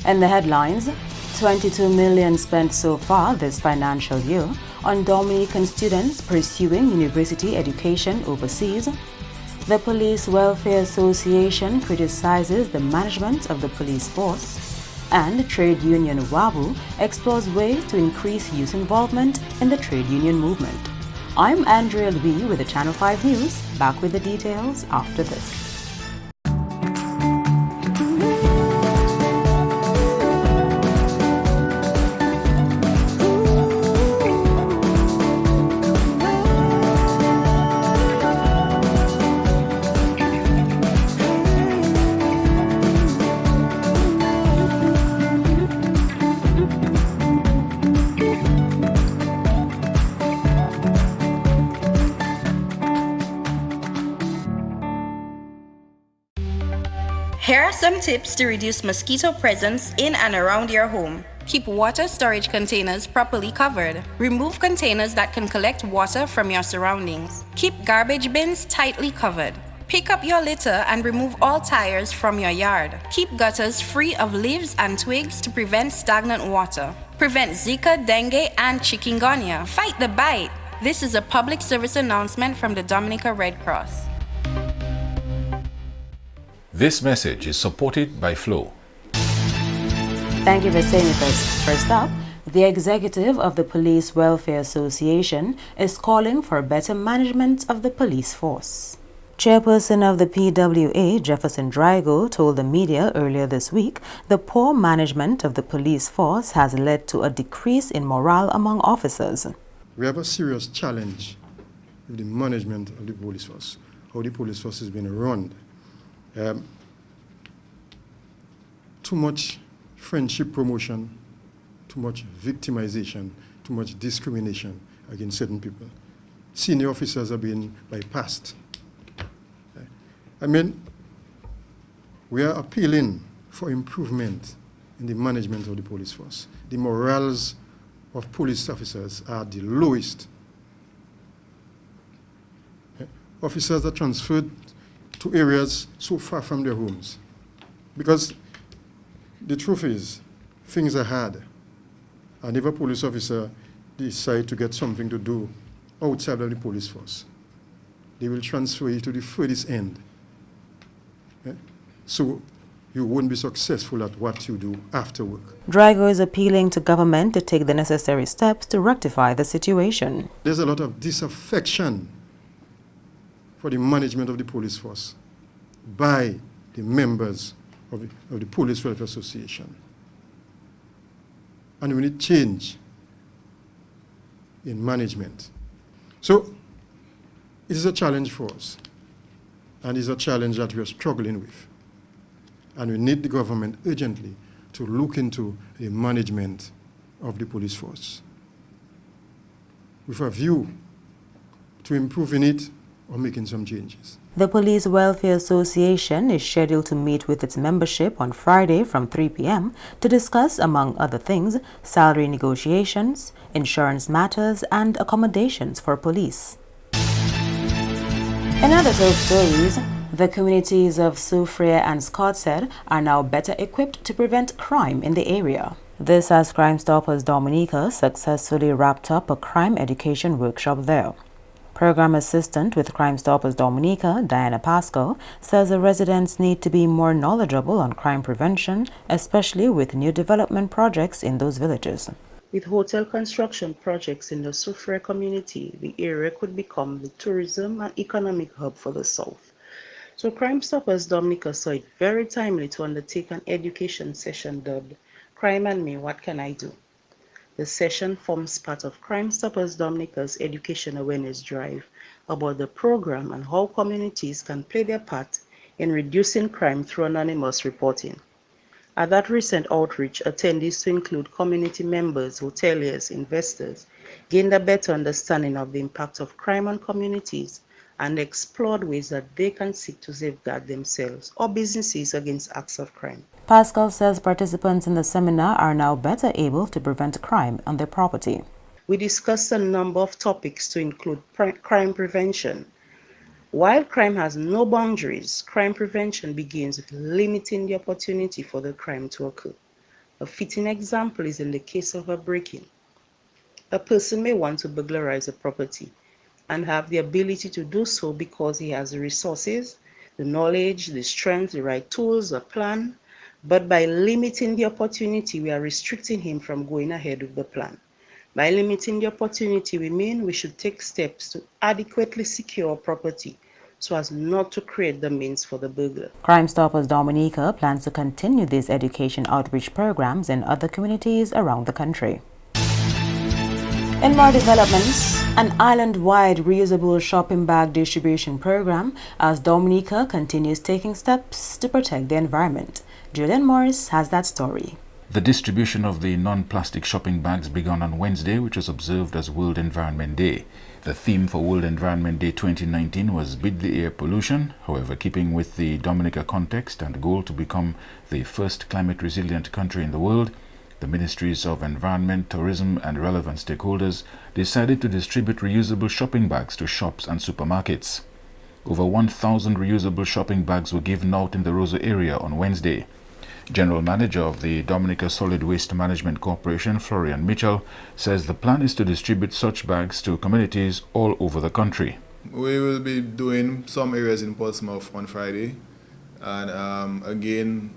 In the headlines, 22 million spent so far this financial year on Dominican students pursuing university education overseas. The Police Welfare Association criticizes the management of the police force. And trade union Reusable explores ways to increase youth involvement in the trade union movement. I'm Andrea Louis with the Channel 5 News, back with the details after this. Here are some tips to reduce mosquito presence in and around your home. Keep water storage containers properly covered. Remove containers that can collect water from your surroundings. Keep garbage bins tightly covered. Pick up your litter and remove all tires from your yard. Keep gutters free of leaves and twigs to prevent stagnant water. Prevent Zika, dengue, and chikungunya. Fight the bite. This is a public service announcement from the Dominica Red Cross. This message is supported by Flow. Thank you for staying with us. First up, the executive of the Police Welfare Association is calling for better management of the police force. Chairperson of the PWA, Jefferson Drago, told the media earlier this week the poor management of the police force has led to a decrease in morale among officers. We have a serious challenge with the management of the police force, how the police force has been run. Too much friendship promotion, too much victimization, too much discrimination against certain people. Senior officers are being bypassed. I mean, we are appealing for improvement in the management of the police force. The morals of police officers are the lowest. Officers are transferred to areas so far from their homes. Because the truth is, things are hard. And if a police officer decides to get something to do outside of the police force, they will transfer you to the furthest end. So you won't be successful at what you do after work. Drago is appealing to government to take the necessary steps to rectify the situation. There's a lot of disaffection for the management of the police force by the members of the Police Welfare Association. And we need change in management. So it is a challenge for us, and it's a challenge that we are struggling with. And we need the government urgently to look into the management of the police force with a view to improving it or making some changes. The Police Welfare Association is scheduled to meet with its membership on Friday from 3 p.m. to discuss, among other things, salary negotiations, insurance matters, and accommodations for police. In other top stories, the communities of Soufriere and Scottshead are now better equipped to prevent crime in the area. This as Crime Stoppers Dominica successfully wrapped up a crime education workshop there. Program Assistant with Crime Stoppers Dominica, Diana Pascal, says the residents need to be more knowledgeable on crime prevention, especially with new development projects in those villages. With hotel construction projects in the Soufriere community, the area could become the tourism and economic hub for the South. So Crime Stoppers Dominica saw it very timely to undertake an education session dubbed Crime and Me, What Can I Do? The session forms part of Crime Stoppers Dominica's education awareness drive about the program and how communities can play their part in reducing crime through anonymous reporting. At that recent outreach, attendees to include community members, hoteliers, investors, gained a better understanding of the impact of crime on communities and explored ways that they can seek to safeguard themselves or businesses against acts of crime. Pascal says participants in the seminar are now better able to prevent crime on their property. We discussed a number of topics to include crime prevention. While crime has no boundaries, crime prevention begins with limiting the opportunity for the crime to occur. A fitting example is in the case of a break-in. A person may want to burglarize a property and have the ability to do so because he has the resources, the knowledge, the strength, the right tools, a plan. But by limiting the opportunity, we are restricting him from going ahead with the plan. By limiting the opportunity, we mean we should take steps to adequately secure property so as not to create the means for the burglar. Crime Stoppers Dominica plans to continue these education outreach programs in other communities around the country. In more developments, an island-wide reusable shopping bag distribution program as Dominica continues taking steps to protect the environment. Julian Morris has that story. The distribution of the non-plastic shopping bags began on Wednesday, which was observed as World Environment Day. The theme for World Environment Day 2019 was Beat the Air Pollution. However, keeping with the Dominica context and goal to become the first climate-resilient country in the world, the Ministries of Environment, Tourism and relevant stakeholders decided to distribute reusable shopping bags to shops and supermarkets. Over 1,000 reusable shopping bags were given out in the Rosa area on Wednesday. General Manager of the Dominica Solid Waste Management Corporation, Florian Mitchell, says the plan is to distribute such bags to communities all over the country. We will be doing some areas in Portsmouth on Friday and again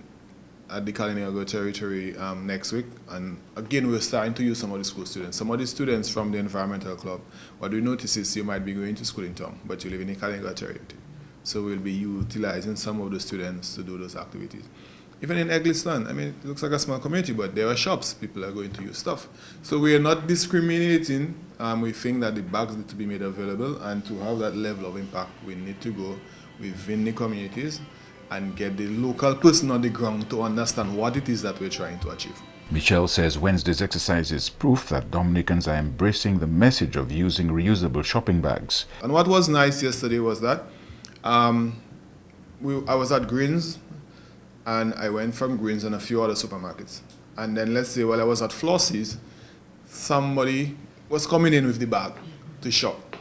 at the Kalinago territory next week, and again we're starting to use some of the school students. Some of the students from the environmental club, what we notice is you might be going to school in town, but you live in the Kalinago territory. So we'll be utilizing some of the students to do those activities. Even in Eggleston, I mean, it looks like a small community, but there are shops, people are going to use stuff. So we are not discriminating. We think that the bags need to be made available, and to have that level of impact, we need to go within the communities and get the local person on the ground to understand what it is that we're trying to achieve. Michelle says Wednesday's exercise is proof that Dominicans are embracing the message of using reusable shopping bags. And what was nice yesterday was that I was at Greens, and I went from Greens and a few other supermarkets. And then let's say while I was at Flossie's, somebody was coming in with the bag to shop.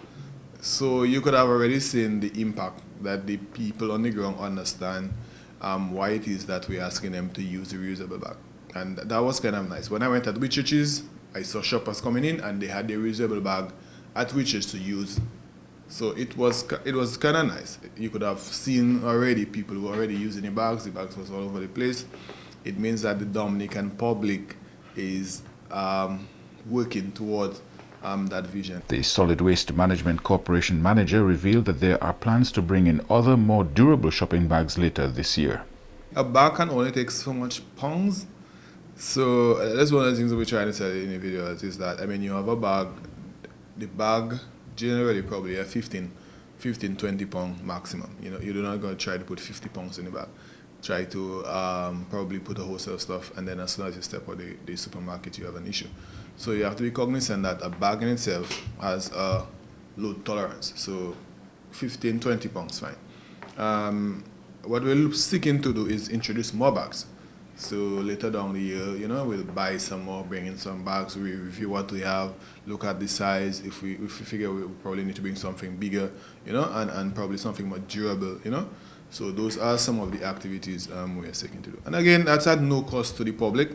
So you could have already seen the impact that the people on the ground understand why it is that we're asking them to use the reusable bag. And that was kind of nice. When I went at Witch's, I saw shoppers coming in and they had the reusable bag at Witch's to use. So it was kind of nice. You could have seen already people who were already using the bags was all over the place. It means that the Dominican public is working towards that vision. The Solid Waste Management Corporation manager revealed that there are plans to bring in other more durable shopping bags later this year. A bag can only take so much pounds. So that's one of the things that we're trying to tell in the videos is that, I mean, you have a bag, the bag generally probably a 15, 20 pound maximum. You know, you're not going to try to put 50 pounds in the bag. Try to probably put a wholesale stuff, and then as soon as you step out the supermarket, you have an issue. So you have to be cognizant that a bag in itself has a load tolerance. So 15, 20 pounds, fine. What we're seeking to do is introduce more bags. So later down the year, you know, we'll buy some more, bring in some bags, we review what we have, look at the size. If we figure we probably need to bring something bigger, you know, and probably something more durable, you know. So those are some of the activities we are seeking to do. And again, that's at no cost to the public.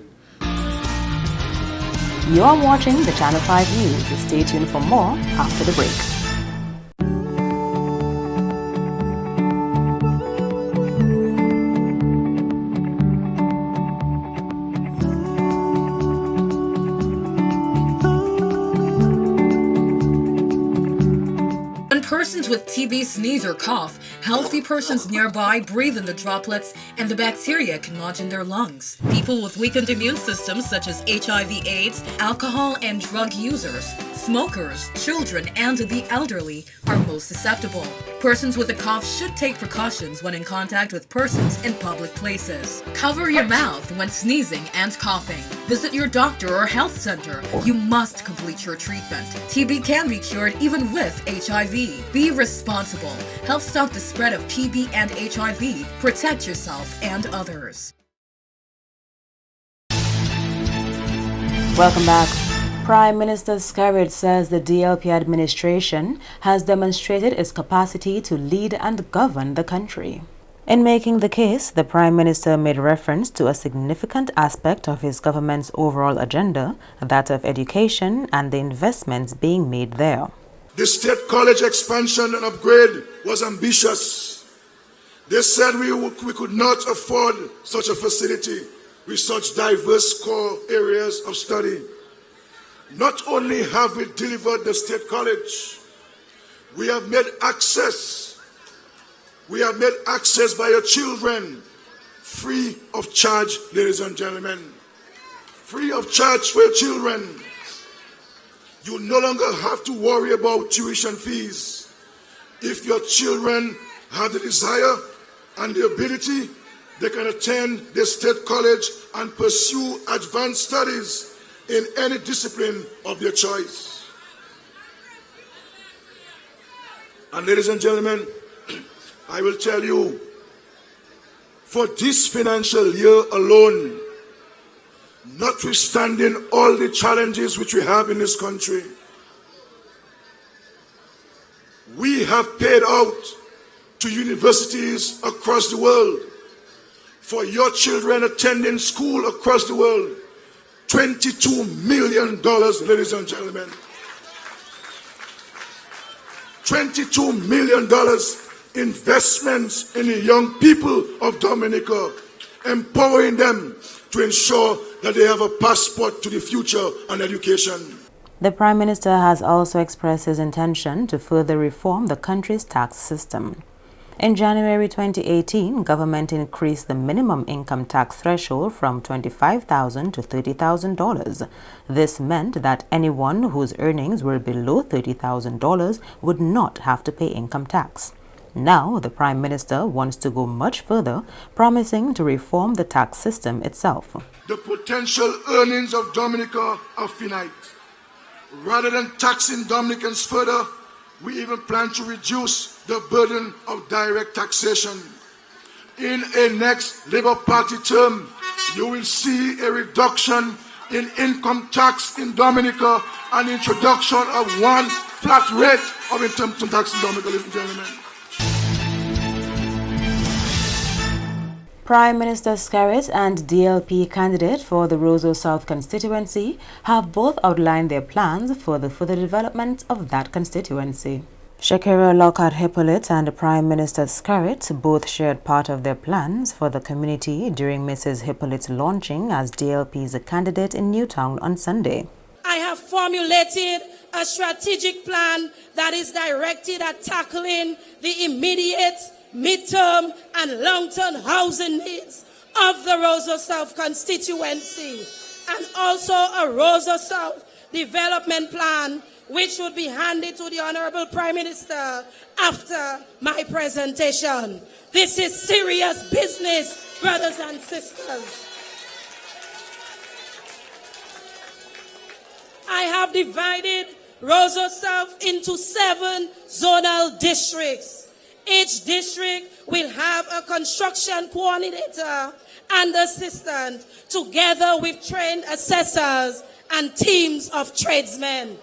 You are watching the Channel 5 News. Stay tuned for more after the break. Persons with TB sneeze or cough, healthy persons nearby breathe in the droplets and the bacteria can lodge in their lungs. People with weakened immune systems such as HIV/AIDS, alcohol and drug users, smokers, children, and the elderly are most susceptible. Persons with a cough should take precautions when in contact with persons in public places. Cover your mouth when sneezing and coughing. Visit your doctor or health center. You must complete your treatment. TB can be cured even with HIV. Be responsible. Help stop the spread of TB and HIV. Protect yourself and others. Welcome back. Prime Minister Skerrit says the DLP administration has demonstrated its capacity to lead and govern the country. In making the case, the Prime Minister made reference to a significant aspect of his government's overall agenda, that of education and the investments being made there. The State College expansion and upgrade was ambitious. They said we could not afford such a facility with such diverse core areas of study. Not only have we delivered the State College, we have made access by your children free of charge, ladies and gentlemen. Free of charge for your children. You no longer have to worry about tuition fees. If your children have the desire and the ability, they can attend the State College and pursue advanced studies in any discipline of their choice. And ladies and gentlemen, I will tell you, for this financial year alone, notwithstanding all the challenges which we have in this country, we have paid out to universities across the world, for your children attending school across the world, $22 million, ladies and gentlemen. $22 million investments in the young people of Dominica, empowering them to ensure that they have a passport to the future and education. The Prime Minister has also expressed his intention to further reform the country's tax system. In January 2018, government increased the minimum income tax threshold from $25,000 to $30,000. This meant that anyone whose earnings were below $30,000 would not have to pay income tax. Now, the Prime Minister wants to go much further, promising to reform the tax system itself. The potential earnings of Dominica are finite. Rather than taxing Dominicans further, we even plan to reduce the burden of direct taxation. In a next Labour Party term, you will see a reduction in income tax in Dominica and introduction of one flat rate of income tax in Dominica, ladies and gentlemen. Prime Minister Skerrit and DLP candidate for the Reusable South constituency have both outlined their plans for the further development of that constituency. Shakira Lockhart Hippolyte and Prime Minister Skerrit both shared part of their plans for the community during Mrs. Hippolyte's launching as DLP's candidate in Newtown on Sunday. I have formulated a strategic plan that is directed at tackling the immediate, mid-term and long-term housing needs of the Reusable South constituency, and also a Reusable South development plan which would be handed to the Honorable Prime Minister after my presentation. This is serious business, brothers and sisters. I have divided Reusable South into 7 zonal districts. Each district will have a construction coordinator and assistant, together with trained assessors and teams of tradesmen.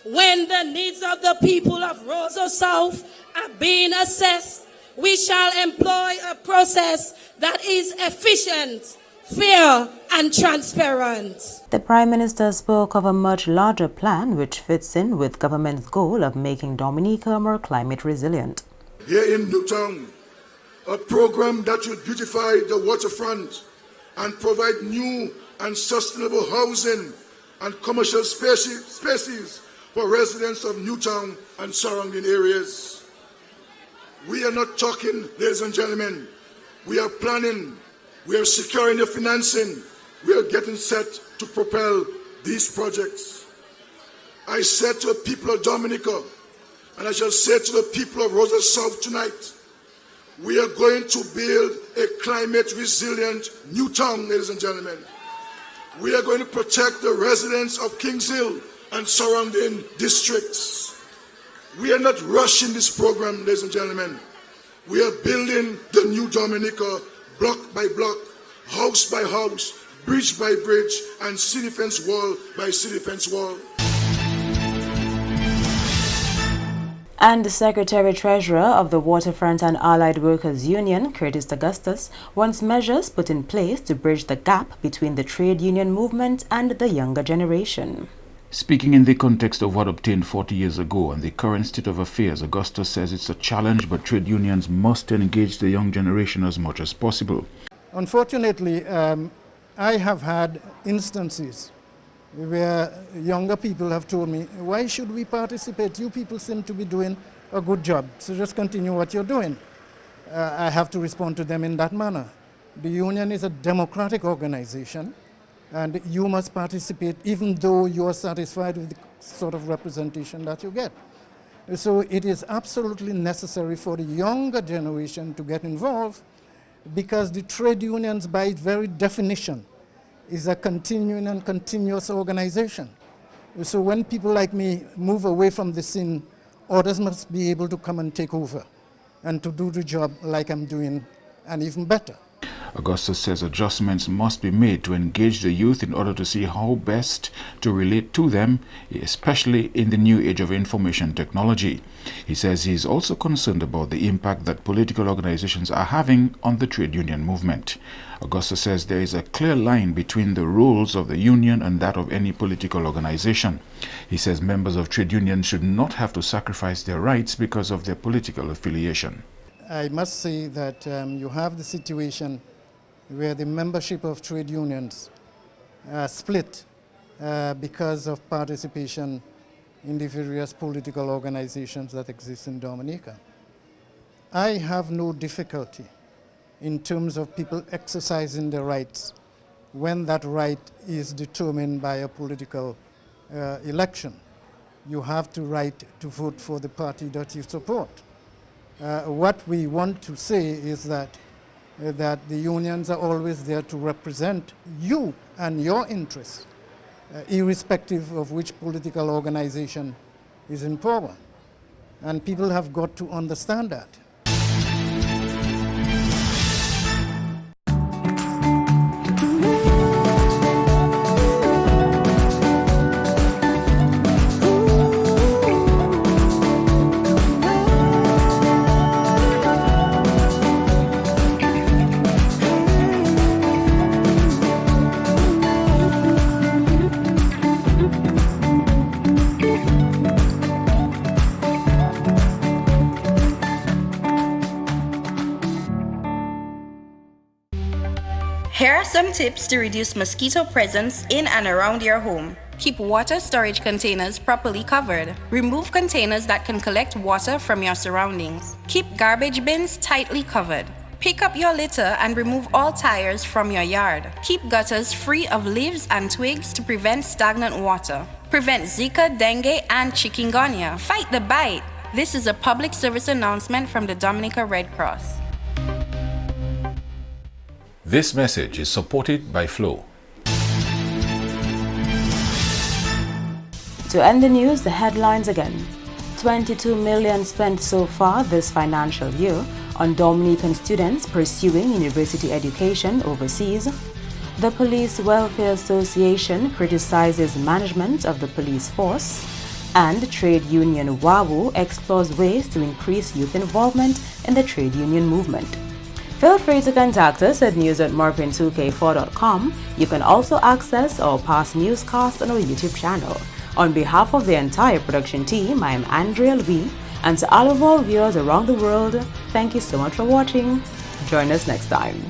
When the needs of the people of Reusable South are being assessed, we shall employ a process that is efficient, fair, and transparent. The Prime Minister spoke of a much larger plan which fits in with government's goal of making Dominica more climate resilient. Here in Newtown, a program that will beautify the waterfront and provide new and sustainable housing and commercial spaces for residents of Newtown and surrounding areas. We are not talking, ladies and gentlemen. We are planning, we are securing the financing, we are getting set to propel these projects. I said to the people of Dominica, and I shall say to the people of Reusable South tonight, we are going to build a climate resilient Newtown, ladies and gentlemen. We are going to protect the residents of Kings Hill and surrounding districts. We are not rushing this program, ladies and gentlemen. We are building the new Dominica block by block, house by house, bridge by bridge, and city fence wall by city fence wall. And the Secretary-Treasurer of the Waterfront and Allied Workers Union, Curtis Augustus, wants measures put in place to bridge the gap between the trade union movement and the younger generation. Speaking in the context of what obtained 40 years ago and the current state of affairs, Augustus says it's a challenge, but trade unions must engage the young generation as much as possible. Unfortunately, I have had instances where younger people have told me, why should we participate? You people seem to be doing a good job, so just continue what you're doing. I have to respond to them in that manner. The union is a democratic organization, and you must participate even though you are satisfied with the sort of representation that you get. So it is absolutely necessary for the younger generation to get involved, because the trade unions, by its very definition, is a continuing and continuous organization. So when people like me move away from the scene, others must be able to come and take over and to do the job like I'm doing, and even better. Augustus says adjustments must be made to engage the youth in order to see how best to relate to them, especially in the new age of information technology. He says he is also concerned about the impact that political organizations are having on the trade union movement. Augustus says there is a clear line between the roles of the union and that of any political organization. He says members of trade unions should not have to sacrifice their rights because of their political affiliation. I must say that you have the situation where the membership of trade unions split because of participation in the various political organizations that exist in Dominica. I have no difficulty in terms of people exercising their rights when that right is determined by a political election. You have the right to vote for the party that you support. What we want to say is that the unions are always there to represent you and your interests, irrespective of which political organization is in power. And people have got to understand that. Here are some tips to reduce mosquito presence in and around your home. Keep water storage containers properly covered. Remove containers that can collect water from your surroundings. Keep garbage bins tightly covered. Pick up your litter and remove all tires from your yard. Keep gutters free of leaves and twigs to prevent stagnant water. Prevent Zika, dengue, and chikungunya. Fight the bite. This is a public service announcement from the Dominica Red Cross. This message is supported by Flow. To end the news, the headlines again. 22 million spent so far this financial year on Dominican students pursuing university education overseas. The Police Welfare Association criticizes management of the police force. And trade union WAWU explores ways to increase youth involvement in the trade union movement. Feel free to contact us at news@morpin2k4.com. You can also access our past newscasts on our YouTube channel. On behalf of the entire production team, I am Andrea Louis, and to all of our viewers around the world, thank you so much for watching. Join us next time.